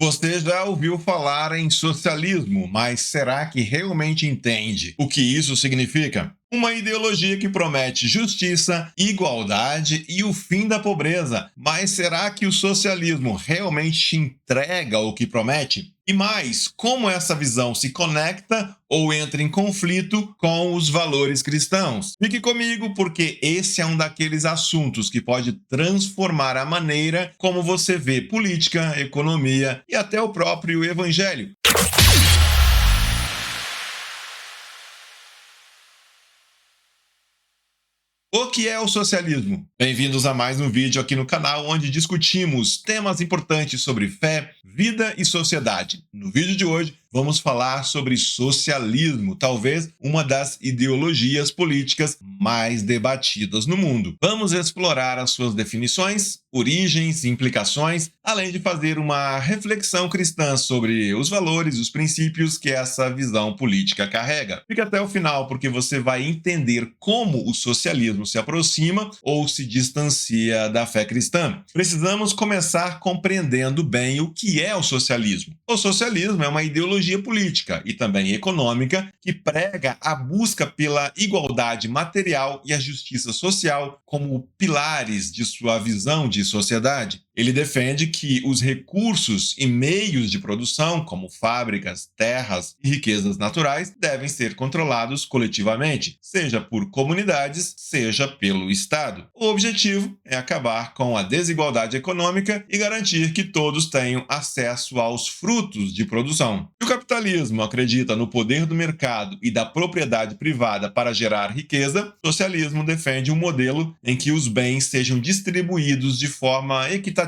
Você já ouviu falar em socialismo, mas será que realmente entende o que isso significa? Uma ideologia que promete justiça, igualdade e o fim da pobreza. Mas será que o socialismo realmente entrega o que promete? E mais, como essa visão se conecta ou entra em conflito com os valores cristãos? Fique comigo, porque esse é um daqueles assuntos que pode transformar a maneira como você vê política, economia e até o próprio evangelho. O que é o socialismo? Bem-vindos a mais um vídeo aqui no canal, onde discutimos temas importantes sobre fé, vida e sociedade. No vídeo de hoje, vamos falar sobre socialismo, talvez uma das ideologias políticas mais debatidas no mundo. Vamos explorar as suas definições, origens e implicações, além de fazer uma reflexão cristã sobre os valores e os princípios que essa visão política carrega. Fique até o final, porque você vai entender como o socialismo se aproxima ou se distancia da fé cristã. Precisamos começar compreendendo bem o que é o socialismo. O socialismo é uma ideologia política e também econômica que prega a busca pela igualdade material e a justiça social como pilares de sua visão de sociedade. Ele defende que os recursos e meios de produção, como fábricas, terras e riquezas naturais, devem ser controlados coletivamente, seja por comunidades, seja pelo Estado. O objetivo é acabar com a desigualdade econômica e garantir que todos tenham acesso aos frutos de produção. O capitalismo acredita no poder do mercado e da propriedade privada para gerar riqueza. O socialismo defende um modelo em que os bens sejam distribuídos de forma equitativa.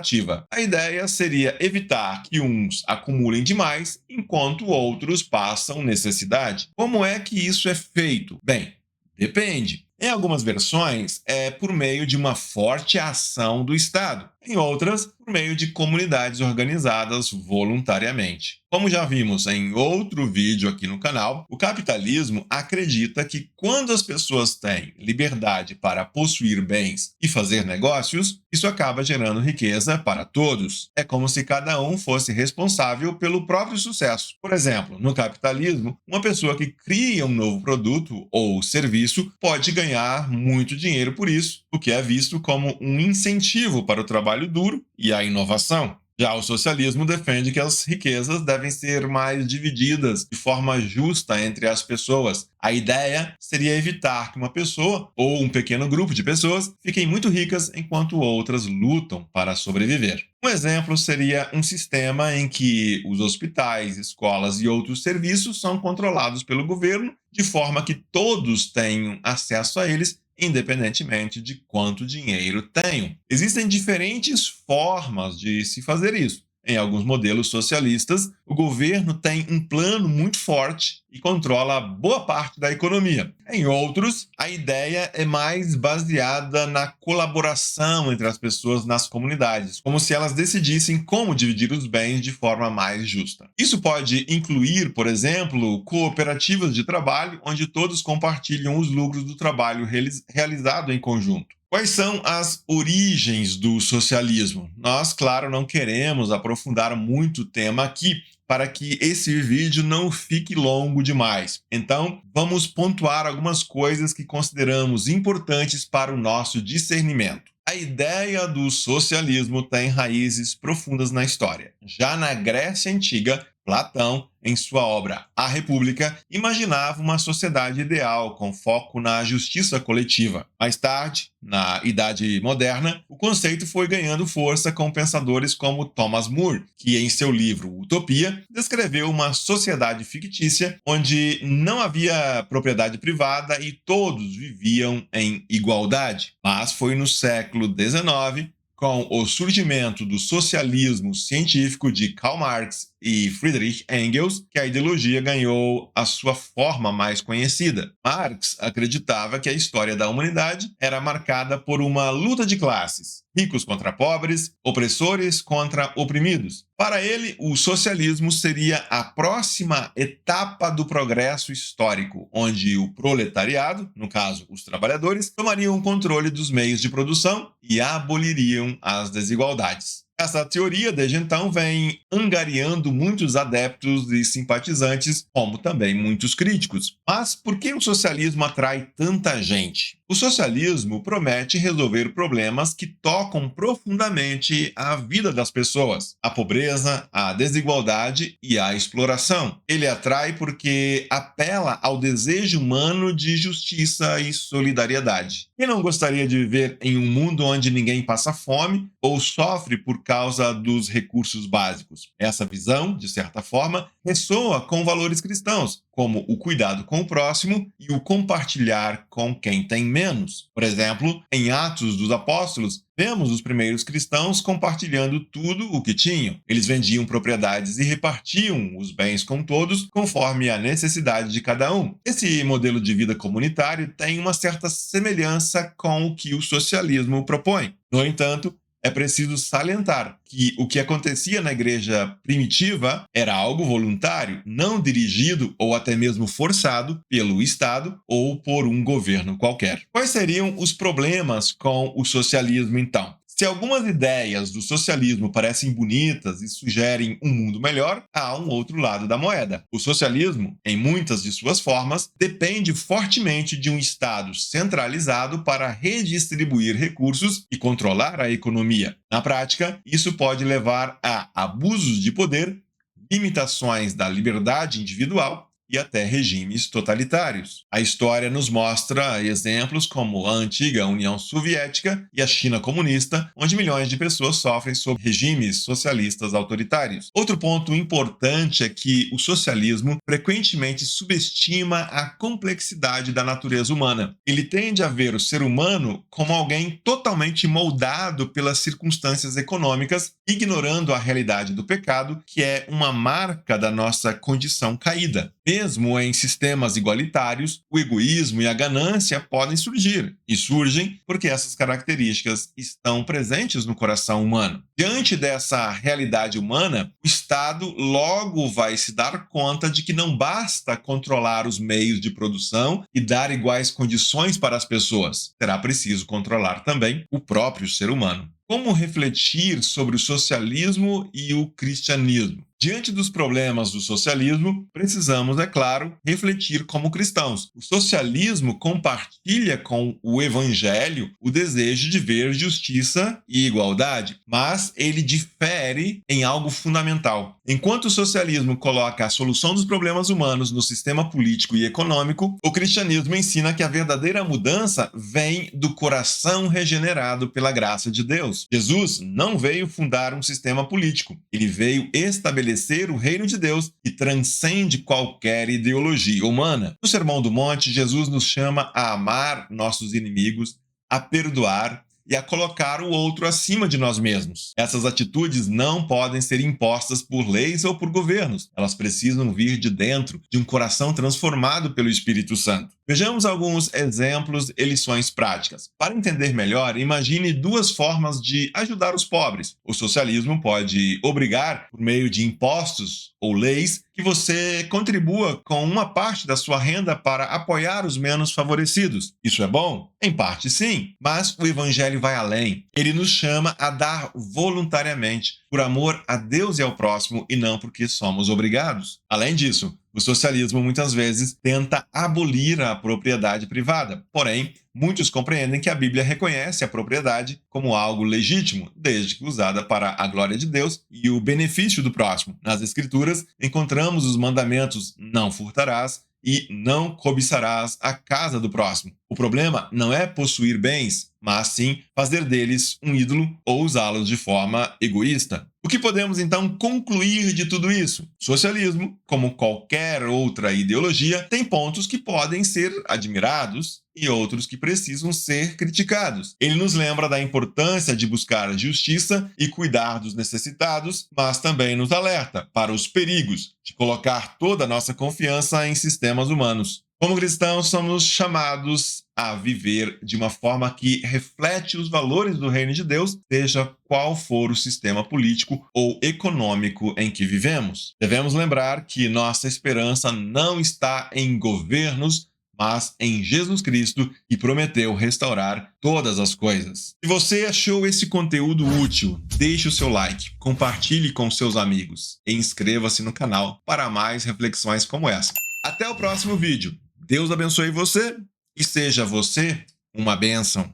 A ideia seria evitar que uns acumulem demais enquanto outros passam necessidade. Como é que isso é feito? Bem, depende. Em algumas versões, é por meio de uma forte ação do Estado. Em outras, por meio de comunidades organizadas voluntariamente. Como já vimos em outro vídeo aqui no canal, o capitalismo acredita que quando as pessoas têm liberdade para possuir bens e fazer negócios, isso acaba gerando riqueza para todos. É como se cada um fosse responsável pelo próprio sucesso. Por exemplo, no capitalismo, uma pessoa que cria um novo produto ou serviço pode ganhar muito dinheiro por isso, o que é visto como um incentivo para o trabalho duro e a inovação. Já o socialismo defende que as riquezas devem ser mais divididas de forma justa entre as pessoas. A ideia seria evitar que uma pessoa ou um pequeno grupo de pessoas fiquem muito ricas enquanto outras lutam para sobreviver. Um exemplo seria um sistema em que os hospitais, escolas e outros serviços são controlados pelo governo, de forma que todos tenham acesso a eles, independentemente de quanto dinheiro tenham. Existem diferentes formas de se fazer isso. Em alguns modelos socialistas, o governo tem um plano muito forte e controla boa parte da economia. Em outros, a ideia é mais baseada na colaboração entre as pessoas nas comunidades, como se elas decidissem como dividir os bens de forma mais justa. Isso pode incluir, por exemplo, cooperativas de trabalho, onde todos compartilham os lucros do trabalho realizado em conjunto. Quais são as origens do socialismo? Nós, claro, não queremos aprofundar muito o tema aqui, para que esse vídeo não fique longo demais. Então, vamos pontuar algumas coisas que consideramos importantes para o nosso discernimento. A ideia do socialismo tem raízes profundas na história. Já na Grécia Antiga, Platão, em sua obra A República, imaginava uma sociedade ideal com foco na justiça coletiva. Mais tarde, na Idade Moderna, o conceito foi ganhando força com pensadores como Thomas More, que em seu livro Utopia descreveu uma sociedade fictícia onde não havia propriedade privada e todos viviam em igualdade. Mas foi no século XIX, com o surgimento do socialismo científico de Karl Marx e Friedrich Engels, que a ideologia ganhou a sua forma mais conhecida. Marx acreditava que a história da humanidade era marcada por uma luta de classes, ricos contra pobres, opressores contra oprimidos. Para ele, o socialismo seria a próxima etapa do progresso histórico, onde o proletariado, no caso os trabalhadores, tomariam o controle dos meios de produção e aboliriam as desigualdades. Essa teoria, desde então, vem angariando muitos adeptos e simpatizantes, como também muitos críticos. Mas por que o socialismo atrai tanta gente? O socialismo promete resolver problemas que tocam profundamente a vida das pessoas: a pobreza, a desigualdade e a exploração. Ele atrai porque apela ao desejo humano de justiça e solidariedade. Quem não gostaria de viver em um mundo onde ninguém passa fome ou sofre por causa dos recursos básicos? Essa visão, de certa forma, ressoa com valores cristãos, como o cuidado com o próximo e o compartilhar com quem tem menos. Por exemplo, em Atos dos Apóstolos, vemos os primeiros cristãos compartilhando tudo o que tinham. Eles vendiam propriedades e repartiam os bens com todos, conforme a necessidade de cada um. Esse modelo de vida comunitário tem uma certa semelhança com o que o socialismo propõe. No entanto, é preciso salientar que o que acontecia na igreja primitiva era algo voluntário, não dirigido ou até mesmo forçado pelo Estado ou por um governo qualquer. Quais seriam os problemas com o socialismo, então? Se algumas ideias do socialismo parecem bonitas e sugerem um mundo melhor, há um outro lado da moeda. O socialismo, em muitas de suas formas, depende fortemente de um Estado centralizado para redistribuir recursos e controlar a economia. Na prática, isso pode levar a abusos de poder, limitações da liberdade individual e até regimes totalitários. A história nos mostra exemplos como a antiga União Soviética e a China comunista, onde milhões de pessoas sofrem sob regimes socialistas autoritários. Outro ponto importante é que o socialismo frequentemente subestima a complexidade da natureza humana. Ele tende a ver o ser humano como alguém totalmente moldado pelas circunstâncias econômicas, ignorando a realidade do pecado, que é uma marca da nossa condição caída. Mesmo em sistemas igualitários, o egoísmo e a ganância podem surgir, e surgem porque essas características estão presentes no coração humano. Diante dessa realidade humana, o Estado logo vai se dar conta de que não basta controlar os meios de produção e dar iguais condições para as pessoas. Será preciso controlar também o próprio ser humano. Como refletir sobre o socialismo e o cristianismo? Diante dos problemas do socialismo, precisamos, é claro, refletir como cristãos. O socialismo compartilha com o evangelho o desejo de ver justiça e igualdade, mas ele difere em algo fundamental. Enquanto o socialismo coloca a solução dos problemas humanos no sistema político e econômico, o cristianismo ensina que a verdadeira mudança vem do coração regenerado pela graça de Deus. Jesus não veio fundar um sistema político, ele veio estabelecer o reino de Deus que transcende qualquer ideologia humana. No Sermão do Monte, Jesus nos chama a amar nossos inimigos, a perdoar e a colocar o outro acima de nós mesmos. Essas atitudes não podem ser impostas por leis ou por governos. Elas precisam vir de dentro, de um coração transformado pelo Espírito Santo. Vejamos alguns exemplos e lições práticas. Para entender melhor, imagine duas formas de ajudar os pobres. O socialismo pode obrigar, por meio de impostos ou leis, que você contribua com uma parte da sua renda para apoiar os menos favorecidos. Isso é bom? Em parte sim, mas o Evangelho vai além. Ele nos chama a dar voluntariamente, por amor a Deus e ao próximo, e não porque somos obrigados. Além disso, o socialismo muitas vezes tenta abolir a propriedade privada. Porém, muitos compreendem que a Bíblia reconhece a propriedade como algo legítimo, desde que usada para a glória de Deus e o benefício do próximo. Nas Escrituras, encontramos os mandamentos: não furtarás e não cobiçarás a casa do próximo. O problema não é possuir bens, mas sim fazer deles um ídolo ou usá-los de forma egoísta. O que podemos então concluir de tudo isso? O socialismo, como qualquer outra ideologia, tem pontos que podem ser admirados e outros que precisam ser criticados. Ele nos lembra da importância de buscar justiça e cuidar dos necessitados, mas também nos alerta para os perigos de colocar toda a nossa confiança em sistemas humanos. Como cristãos, somos chamados a viver de uma forma que reflete os valores do reino de Deus, seja qual for o sistema político ou econômico em que vivemos. Devemos lembrar que nossa esperança não está em governos, mas em Jesus Cristo, que prometeu restaurar todas as coisas. Se você achou esse conteúdo útil, deixe o seu like, compartilhe com seus amigos e inscreva-se no canal para mais reflexões como essa. Até o próximo vídeo. Deus abençoe você e seja você uma bênção.